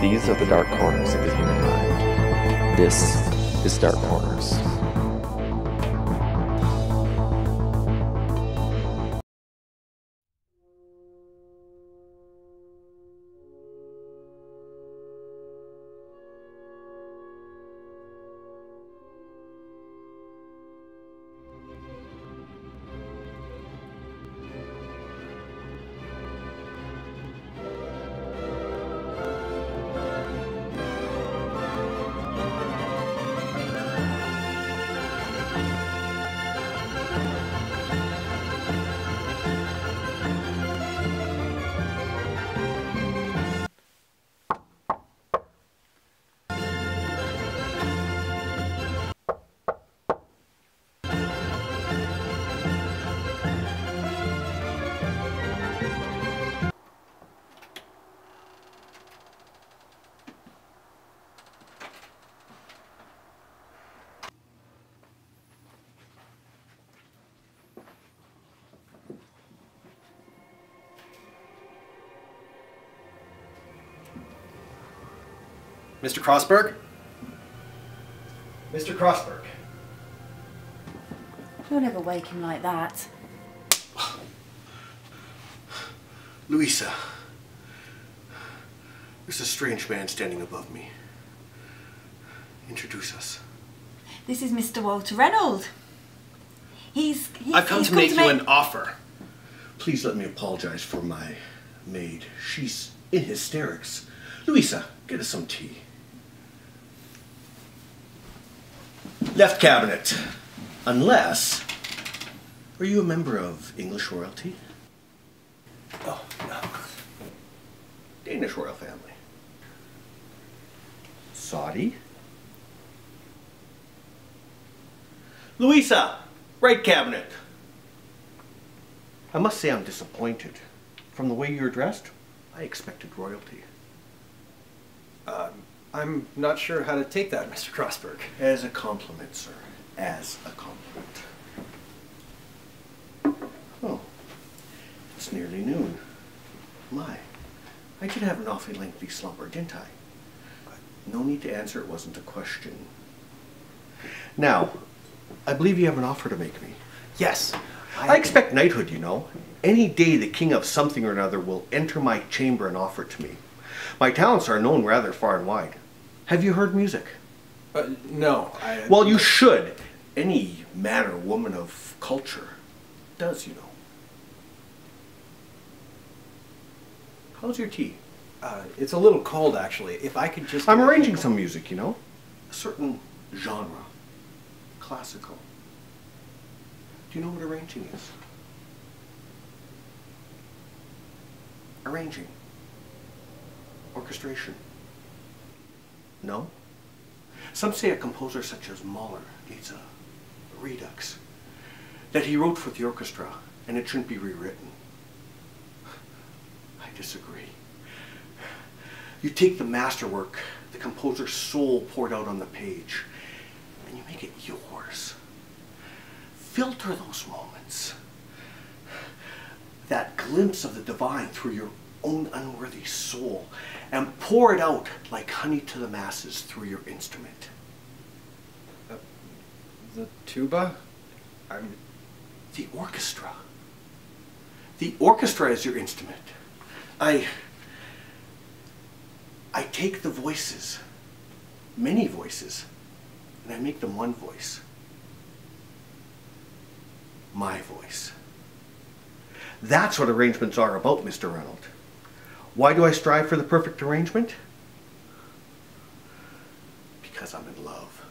These are the dark corners of the human mind. This is Dark Corners. Mr. Crossberg? Mr. Crossberg. Don't ever wake him like that. Louisa, there's a strange man standing above me. Introduce us. This is Mr. Walter Reynolds. I've come to make you an offer. Please let me apologize for my maid. She's in hysterics. Louisa, get us some tea. Left cabinet. Unless... Are you a member of English royalty? Oh, no. Danish royal family. Saudi? Louisa! Right cabinet. I must say I'm disappointed. From the way you're dressed, I expected royalty. I'm not sure how to take that, Mr. Crossberg. As a compliment, sir. As a compliment. Oh, it's nearly noon. My, I did have an awfully lengthy slumber, didn't I? But no need to answer, it wasn't a question. Now, I believe you have an offer to make me. Yes. I expect knighthood, you know. Any day the king of something or another will enter my chamber and offer it to me. My talents are known rather far and wide. Have you heard music? No. Well, you should. Any man or woman of culture does, you know. How's your tea? It's a little cold, actually. If I could just... I'm arranging some music, you know. A certain genre. Classical. Do you know what arranging is? Arranging. Orchestration. No? Some say a composer such as Mahler needs a redux. That he wrote for the orchestra, and it shouldn't be rewritten. I disagree. You take the masterwork, the composer's soul poured out on the page, and you make it yours. Filter those moments. That glimpse of the divine through your own unworthy soul, and pour it out like honey to the masses through your instrument. The tuba? The orchestra. The orchestra is your instrument. I take the voices, many voices, and I make them one voice. My voice. That's what arrangements are about, Mr. Reynolds. Why do I strive for the perfect arrangement? Because I'm in love.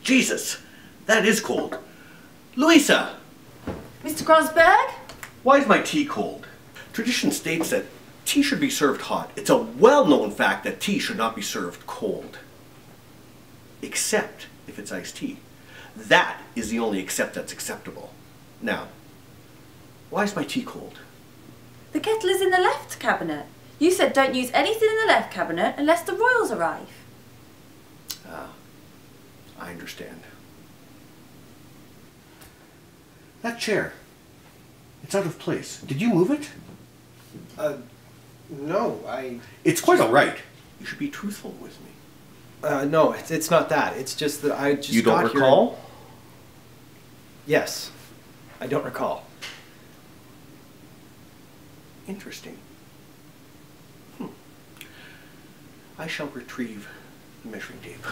Jesus, that is cold. Louisa! Mr. Crossberg? Why is my tea cold? Tradition states that tea should be served hot. It's a well-known fact that tea should not be served cold. Except if it's iced tea. That is the only except that's acceptable. Now, why is my tea cold? The kettle is in the left cabinet. You said don't use anything in the left cabinet unless the royals arrive. Ah, I understand. That chair. It's out of place. Did you move it? No, It's quite all right. You should be truthful with me. No, it's not that. It's just that I just You don't got here- recall? Yes. I don't recall. Interesting. I shall retrieve the measuring tape.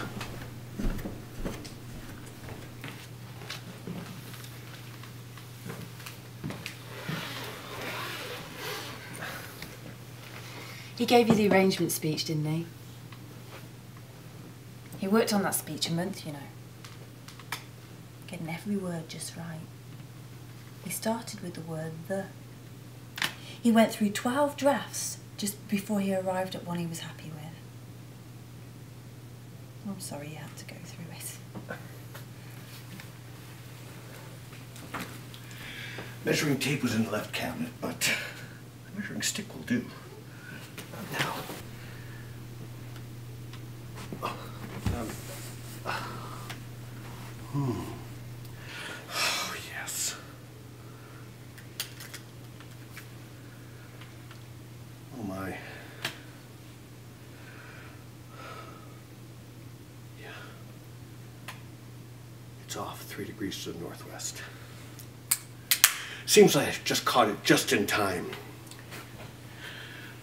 He gave you the arrangement speech, didn't he? He worked on that speech a month, you know. Getting every word just right. He started with the word "the." He went through 12 drafts just before he arrived at one he was happy with. I'm sorry you had to go through it. Measuring tape was in the left cabinet, but the measuring stick will do. Now. Oh, yes. Oh, my. Yeah. It's off 3 degrees to the northwest. Seems like I just caught it just in time.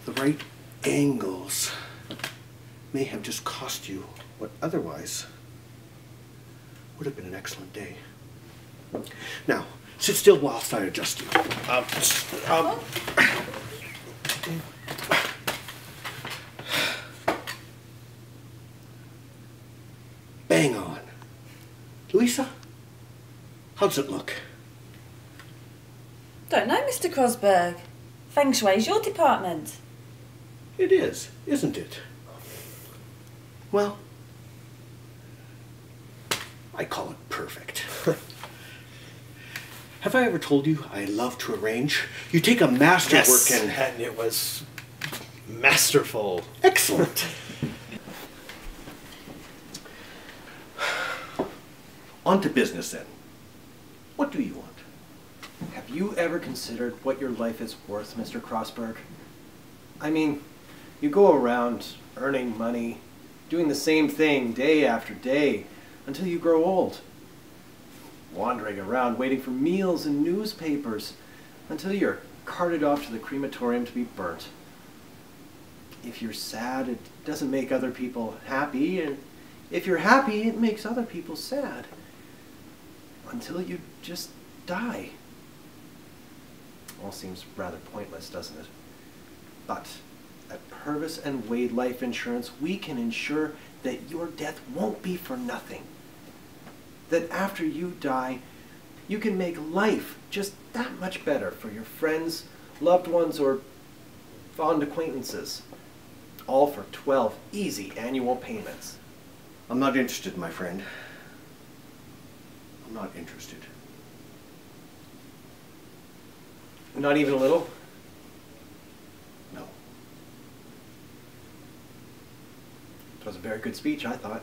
The right angles may have just cost you what otherwise would have been an excellent day. Now, sit still whilst I adjust you. Bang on. Louisa, how does it look? Don't know, Mr. Crosberg. Feng Shui's your department. It is, isn't it? Well, I call it perfect. Have I ever told you I love to arrange? You take a masterwork and it was masterful. Excellent. On to business then. What do you want? Have you ever considered what your life is worth, Mr. Crossberg? I mean, you go around earning money, doing the same thing day after day until you grow old. Wandering around waiting for meals and newspapers until you're carted off to the crematorium to be burnt. If you're sad, it doesn't make other people happy, and if you're happy, it makes other people sad. Until you just die. All seems rather pointless, doesn't it? But at Purvis and Wade Life Insurance, we can ensure that your death won't be for nothing. That after you die, you can make life just that much better for your friends, loved ones, or fond acquaintances. All for 12 easy annual payments. I'm not interested, my friend. I'm not interested. Not even a little? No. It was a very good speech, I thought.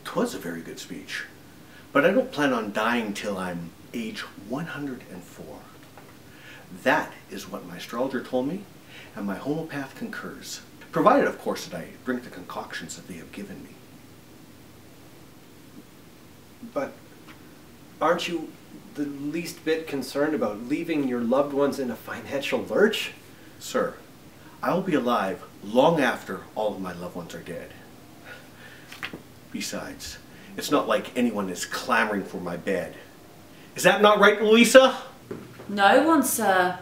'Twas a very good speech. But I don't plan on dying till I'm age 104. That is what my astrologer told me, and my homeopath concurs. Provided, of course, that I drink the concoctions that they have given me. But aren't you the least bit concerned about leaving your loved ones in a financial lurch? Sir, I will be alive long after all of my loved ones are dead. Besides, it's not like anyone is clamoring for my bed. Is that not right, Louisa? No one, sir.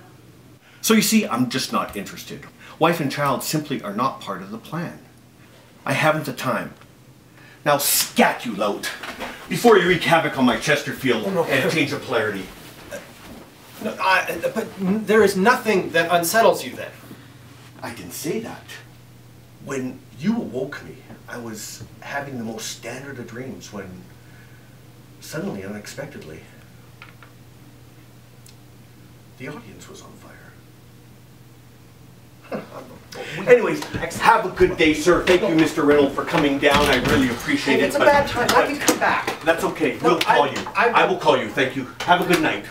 So you see, I'm just not interested. Wife and child simply are not part of the plan. I haven't the time. Now scat, you lout, before you wreak havoc on my Chesterfield and change the polarity. No, but there is nothing that unsettles you then. I didn't say that. When you awoke me, I was having the most standard of dreams when, suddenly, unexpectedly, the audience was on fire. Anyways, have a good day, sir. Thank you, Mr. Reynolds, for coming down. I really appreciate it. It's a bad time. Let me come back. That's okay. No, We'll call you. I will call you. Thank you. Have a good night.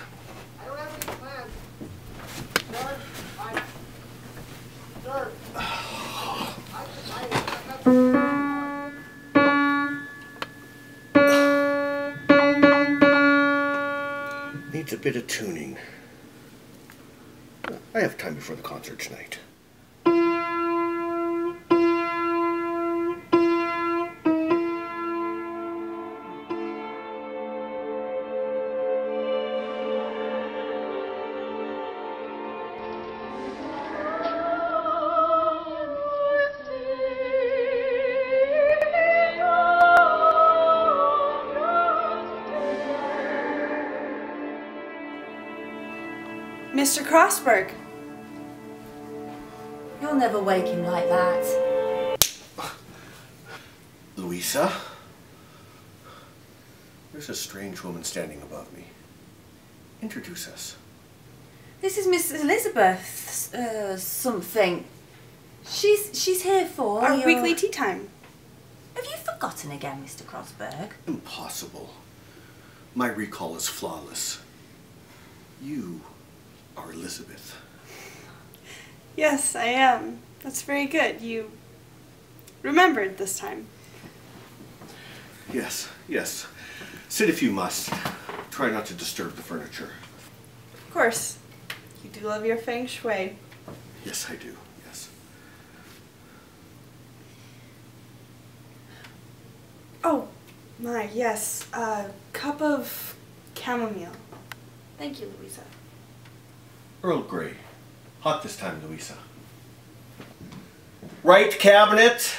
Needs a bit of tuning. I have time before the concert tonight. Mr. Crossberg. You'll never wake him like that. Louisa? There's a strange woman standing above me. Introduce us. This is Miss Elizabeth, something. She's here for Our your... weekly tea time. Have you forgotten again, Mr. Crossberg? Impossible. My recall is flawless. You are Elizabeth. Yes, I am. That's very good. You remembered this time. Yes, yes. Sit if you must. Try not to disturb the furniture. Of course. You do love your feng shui. Yes, I do. Yes. Oh, my, yes. A cup of chamomile. Thank you, Louisa. Earl Grey. Hot this time, Louisa. Right cabinet.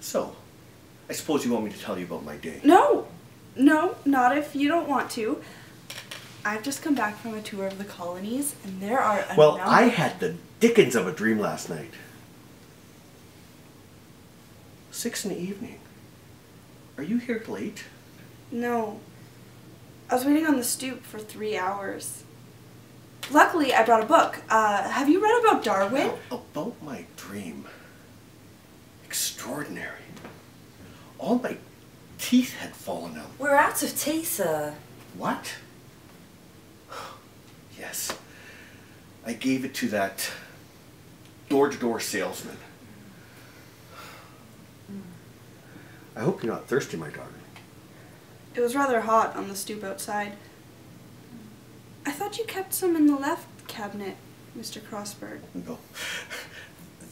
So, I suppose you want me to tell you about my day. No, not if you don't want to. I've just come back from a tour of the colonies, and there are a Well, number... I had the dickens of a dream last night. 6 in the evening. Are you here late? No. I was waiting on the stoop for 3 hours. Luckily, I brought a book. Have you read about Darwin? Now, about my dream. Extraordinary. All my teeth had fallen out. We're out of tea, sir. What? Yes. I gave it to that door-to-door salesman. I hope you're not thirsty, my darling. It was rather hot on the stoop outside. I thought you kept some in the left cabinet, Mr. Crossberg. No,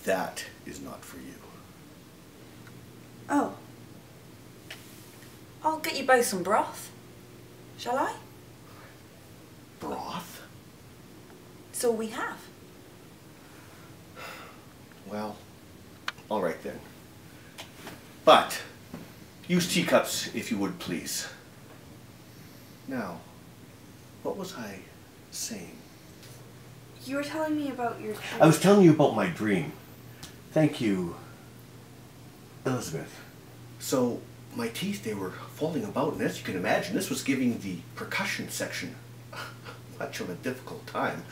that is not for you. Oh. I'll get you both some broth. Shall I? Broth? It's all we have. Well, all right then. But use teacups if you would, please. Now, what was I saying? You were telling me about your... I was telling you about my dream. Thank you, Elizabeth. So, my teeth, they were falling about, and as you can imagine, this was giving the percussion section much of a difficult time.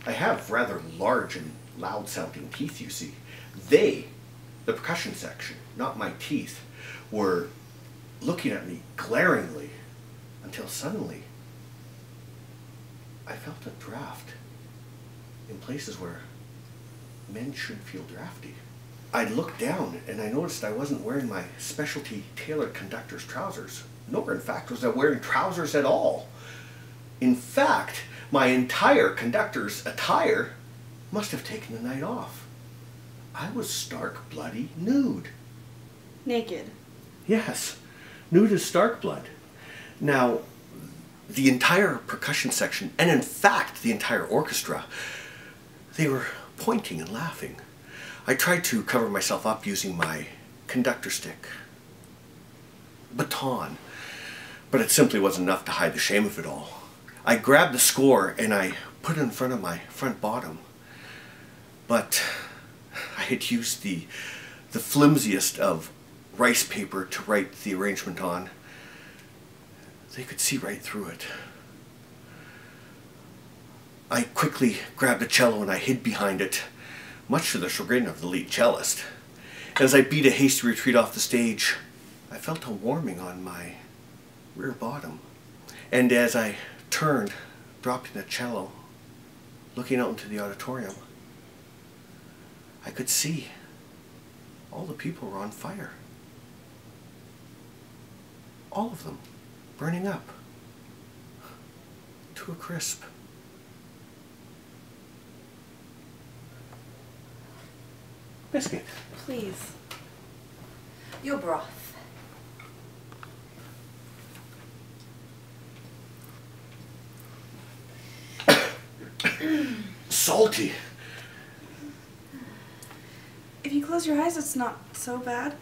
I have rather large and loud-sounding teeth, you see. They, the percussion section, not my teeth, were looking at me glaringly until suddenly I felt a draft in places where men should feel drafty. I looked down and I noticed I wasn't wearing my specialty tailored conductor's trousers, nor in fact was I wearing trousers at all. In fact, my entire conductor's attire must have taken the night off. I was stark bloody nude. Naked. Yes, nude as stark blood. Now, the entire percussion section, and in fact the entire orchestra, they were pointing and laughing. I tried to cover myself up using my conductor stick, baton, but it simply wasn't enough to hide the shame of it all. I grabbed the score and I put it in front of my front bottom, but I had used the flimsiest of rice paper to write the arrangement on. They could see right through it. I quickly grabbed a cello and I hid behind it, much to the chagrin of the lead cellist. As I beat a hasty retreat off the stage, I felt a warming on my rear bottom. And as I turned, dropping the cello, looking out into the auditorium, I could see all the people were on fire. All of them, burning up to a crisp. Biscuit. Please. Your broth. Salty. If you close your eyes, it's not so bad.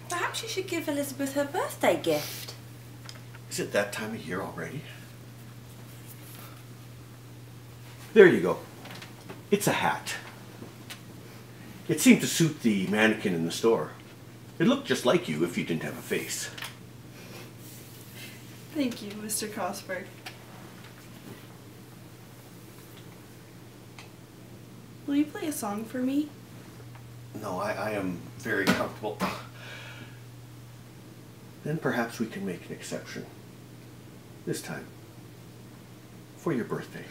Perhaps you should give Elizabeth her birthday gift. Is it that time of year already? There you go. It's a hat. It seemed to suit the mannequin in the store. It looked just like you if you didn't have a face. Thank you, Mr. Crossberg. Will you play a song for me? No, I am very comfortable. Then perhaps we can make an exception. This time. For your birthday.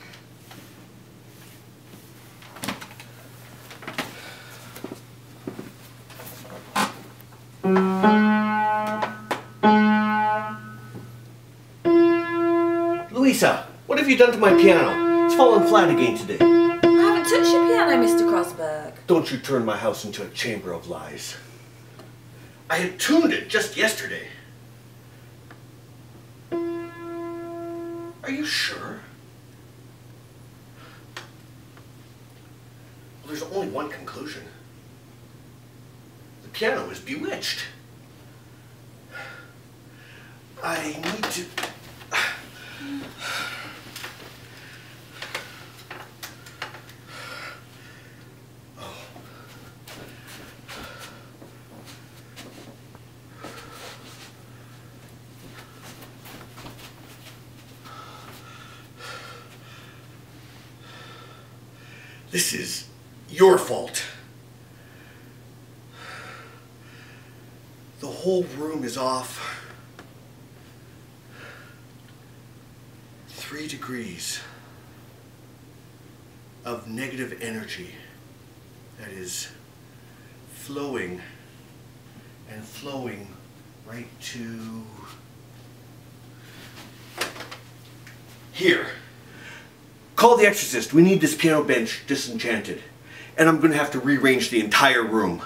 Louisa, what have you done to my piano? It's fallen flat again today. I haven't touched your piano, Mr. Crossberg. Don't you turn my house into a chamber of lies. I had tuned it just yesterday. Are you sure? Well, there's only one conclusion. The piano is bewitched. I need to... This is your fault. The whole room is off. 3 degrees of negative energy that is flowing and flowing right to here. Call the exorcist. We need this piano bench disenchanted. And I'm going to have to rearrange the entire room.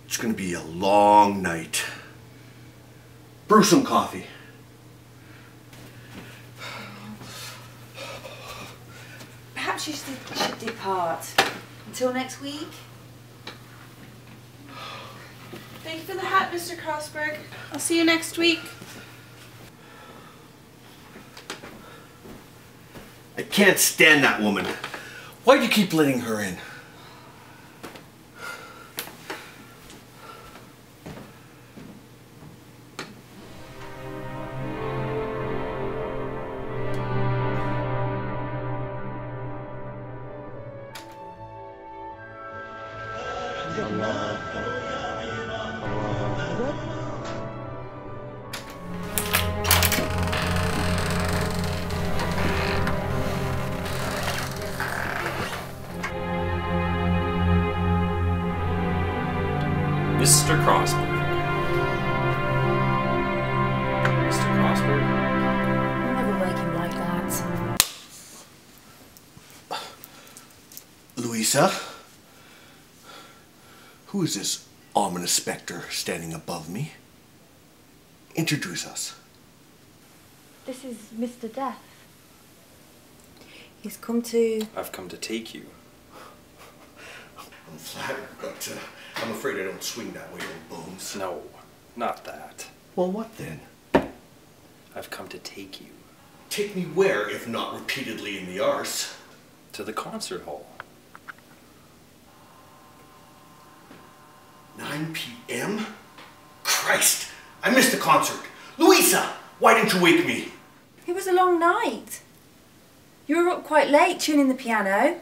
It's going to be a long night. Brew some coffee. Perhaps you should depart. Until next week. Thank you for the hat, Mr. Crossberg. I'll see you next week. I can't stand that woman. Why do you keep letting her in? Mr. Crossberg. Mr. Crossberg? I'll never wake him like that. Louisa? Who is this ominous specter standing above me? Introduce us. This is Mr. Death. He's come to... I've come to take you. I'm flattered, but I'm afraid I don't swing that way, old bones. No, not that. Well, what then? I've come to take you. Take me where, if not repeatedly in the arse? To the concert hall. 9 p.m.? Christ! I missed the concert! Louisa! Why didn't you wake me? It was a long night. You were up quite late tuning the piano.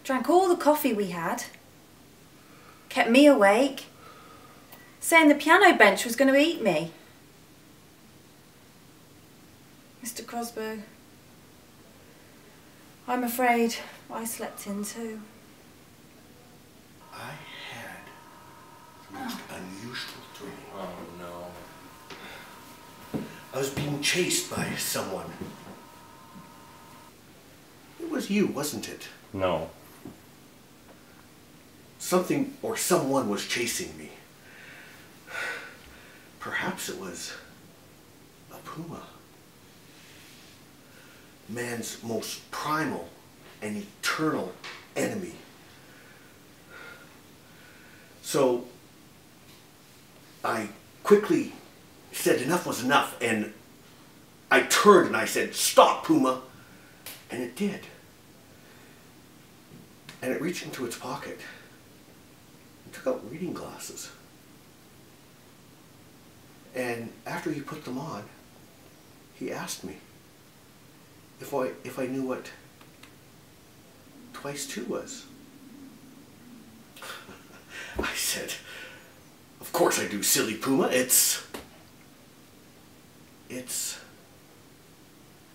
Drank all the coffee we had. Kept me awake. Saying the piano bench was going to eat me. Mr. Crossberg, I'm afraid I slept in too. I had most unusual dream. Oh no. I was being chased by someone. It was you, wasn't it? No. Something or someone was chasing me. Perhaps it was a puma. Man's most primal and eternal enemy. So I quickly said enough was enough, and I turned and I said, "Stop, puma!" And it did. And it reached into its pocket and took out reading glasses. And after he put them on, he asked me if I knew what twice two was. I said, "Of course I do, silly puma. It's...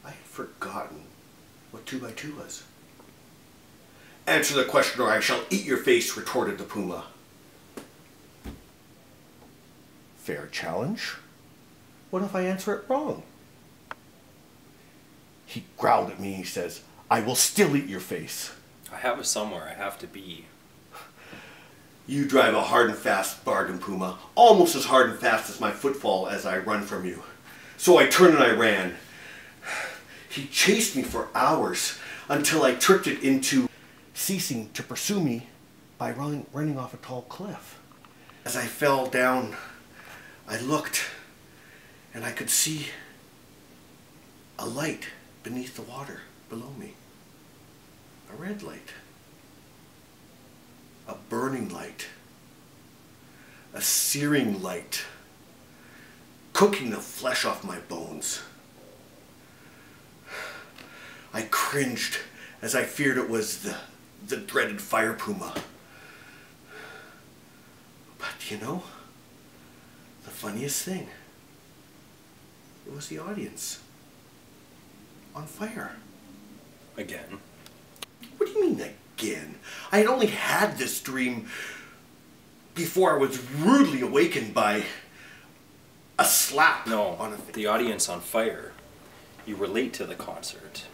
I had forgotten what 2 by 2 was." "Answer the question or I shall eat your face," retorted the puma. Fair challenge. What if I answer it wrong? He growled at me. He says, "I will still eat your face." I have somewhere I have to be. "You drive a hard and fast bargain, puma. Almost as hard and fast as my footfall as I run from you." So I turned and I ran. He chased me for hours until I tricked it into ceasing to pursue me by running off a tall cliff. As I fell down, I looked and I could see a light beneath the water below me. A red light. A burning light. A searing light. Cooking the flesh off my bones. I cringed as I feared it was the dreaded fire puma. But you know, the funniest thing, it was the audience. On fire. Again. What do you mean again? I had only had this dream before I was rudely awakened by a slap on a face. The audience on fire. You were late to the concert.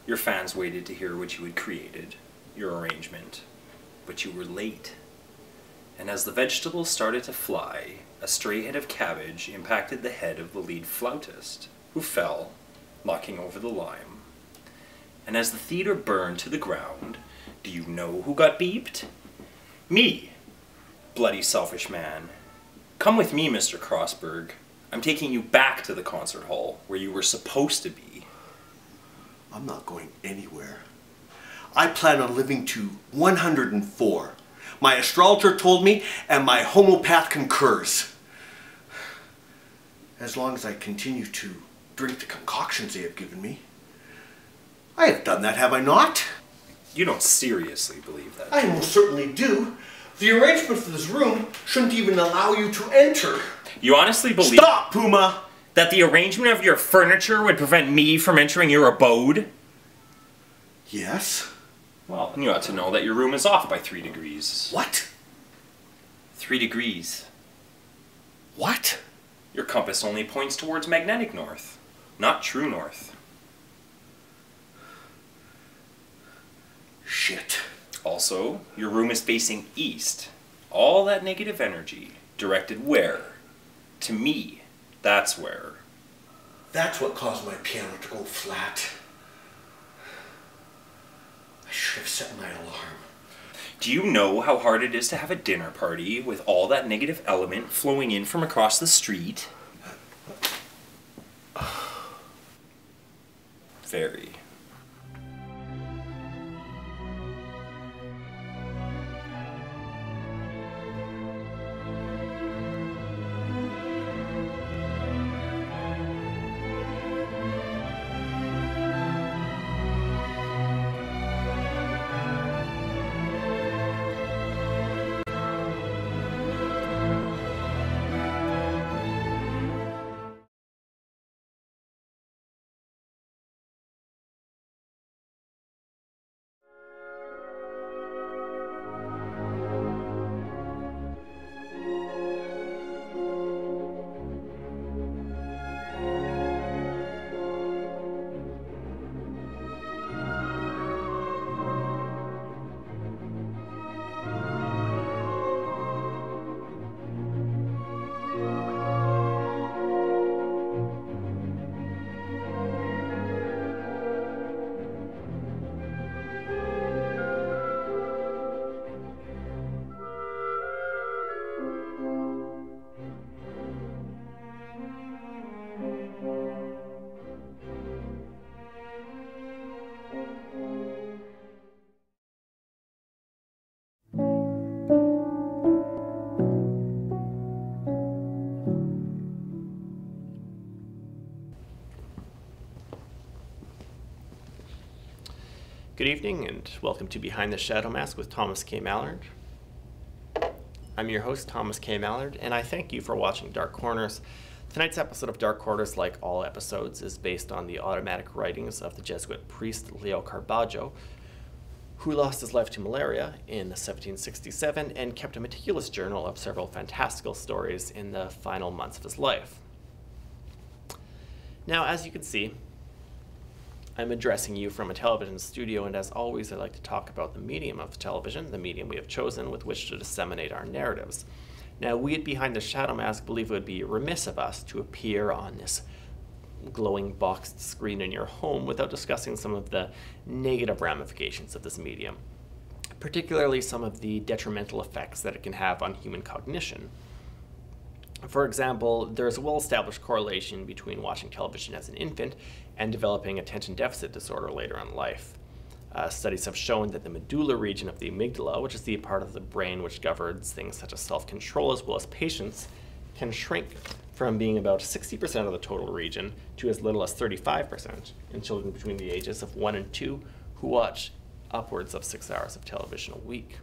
Your fans waited to hear what you had created, your arrangement. But you were late. And as the vegetables started to fly, a stray head of cabbage impacted the head of the lead flautist, who fell, knocking over the lime. And as the theater burned to the ground, do you know who got beeped? Me, bloody selfish man. Come with me, Mr. Crossberg. I'm taking you back to the concert hall, where you were supposed to be. I'm not going anywhere. I plan on living to 104. My astrologer told me, and my homeopath concurs. As long as I continue to drink the concoctions they have given me. I have done that, have I not? You don't seriously believe that. I most certainly do. The arrangement for this room shouldn't even allow you to enter. You honestly believe... Stop, Puma! That the arrangement of your furniture would prevent me from entering your abode? Yes. Well, you ought to know that your room is off by 3 degrees. What? 3 degrees. What? Your compass only points towards magnetic north, not true north. Shit. Also, your room is facing east. All that negative energy directed where? To me. That's where. That's what caused my piano to go flat. I should have set my alarm. Do you know how hard it is to have a dinner party with all that negative element flowing in from across the street? Very. Good evening and welcome to Behind the Shadow Mask with Thomas K. Mallard. I'm your host, Thomas K. Mallard, and I thank you for watching Dark Corners. Tonight's episode of Dark Corners, like all episodes, is based on the automatic writings of the Jesuit priest Leo Carbaggio, who lost his life to malaria in 1767 and kept a meticulous journal of several fantastical stories in the final months of his life. Now, as you can see, I'm addressing you from a television studio, and as always, I'd like to talk about the medium of television, the medium we have chosen with which to disseminate our narratives. Now, we at Behind the Shadow Mask believe it would be remiss of us to appear on this glowing boxed screen in your home without discussing some of the negative ramifications of this medium, particularly some of the detrimental effects that it can have on human cognition. For example, there is a well-established correlation between watching television as an infant and developing attention deficit disorder later in life. Studies have shown that the medulla region of the amygdala, which is the part of the brain which governs things such as self-control as well as patience, can shrink from being about 60% of the total region to as little as 35% in children between the ages of 1 and 2 who watch upwards of 6 hours of television a week.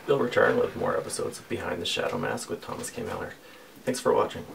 We'll return with more episodes of Behind the Shadow Mask with Thomas K. Mallard. Thanks for watching.